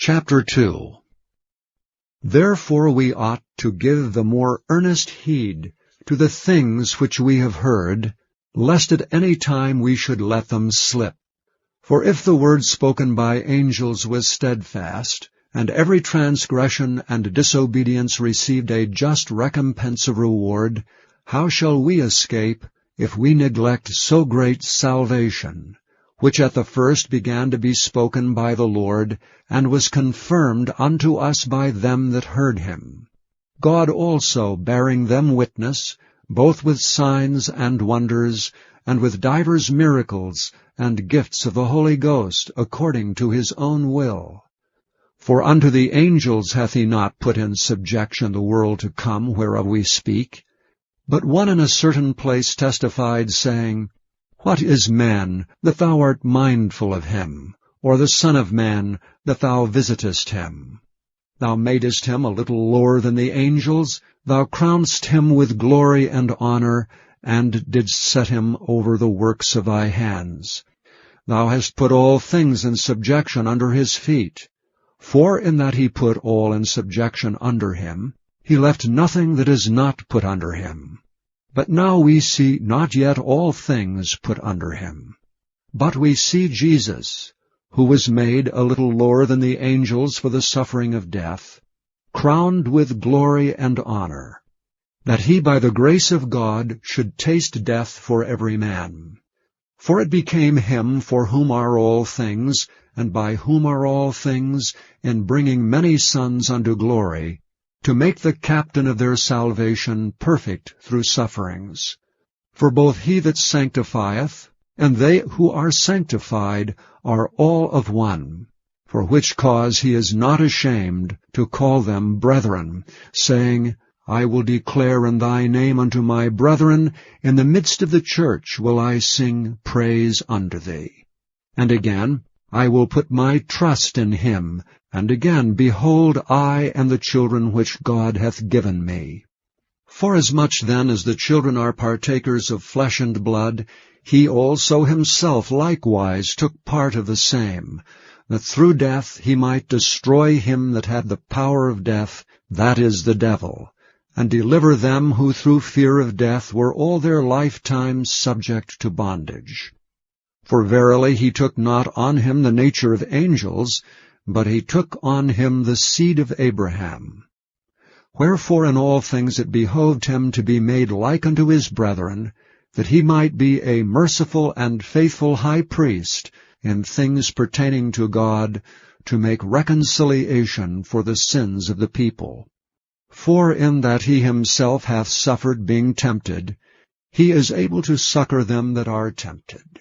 Chapter 2. Therefore we ought to give the more earnest heed to the things which we have heard, lest at any time we should let them slip. For if the word spoken by angels was steadfast, and every transgression and disobedience received a just recompense of reward, how shall we escape if we neglect so great salvation, which at the first began to be spoken by the Lord, and was confirmed unto us by them that heard him? God also bearing them witness, both with signs and wonders, and with divers miracles, and gifts of the Holy Ghost, according to his own will. For unto the angels hath he not put in subjection the world to come, whereof we speak. But one in a certain place testified, saying, What is man, that thou art mindful of him? Or the Son of man, that thou visitest him? Thou madest him a little lower than the angels. Thou crownedst him with glory and honor, and didst set him over the works of thy hands. Thou hast put all things in subjection under his feet. For in that he put all in subjection under him, he left nothing that is not put under him. But now we see not yet all things put under him. But we see Jesus, who was made a little lower than the angels for the suffering of death, crowned with glory and honor, that he by the grace of God should taste death for every man. For it became him for whom are all things, and by whom are all things, in bringing many sons unto glory, to make the captain of their salvation perfect through sufferings. For both he that sanctifieth, and they who are sanctified, are all of one. For which cause he is not ashamed to call them brethren, saying, I will declare in thy name unto my brethren, in the midst of the church will I sing praise unto thee. And again, I will put my trust in him. And again, behold, I and the children which God hath given me. Forasmuch then as the children are partakers of flesh and blood, he also himself likewise took part of the same, that through death he might destroy him that had the power of death, that is, the devil, and deliver them who through fear of death were all their lifetime subject to bondage. For verily he took not on him the nature of angels, but he took on him the seed of Abraham. Wherefore in all things it behoved him to be made like unto his brethren, that he might be a merciful and faithful high priest in things pertaining to God, to make reconciliation for the sins of the people. For in that he himself hath suffered being tempted, he is able to succor them that are tempted.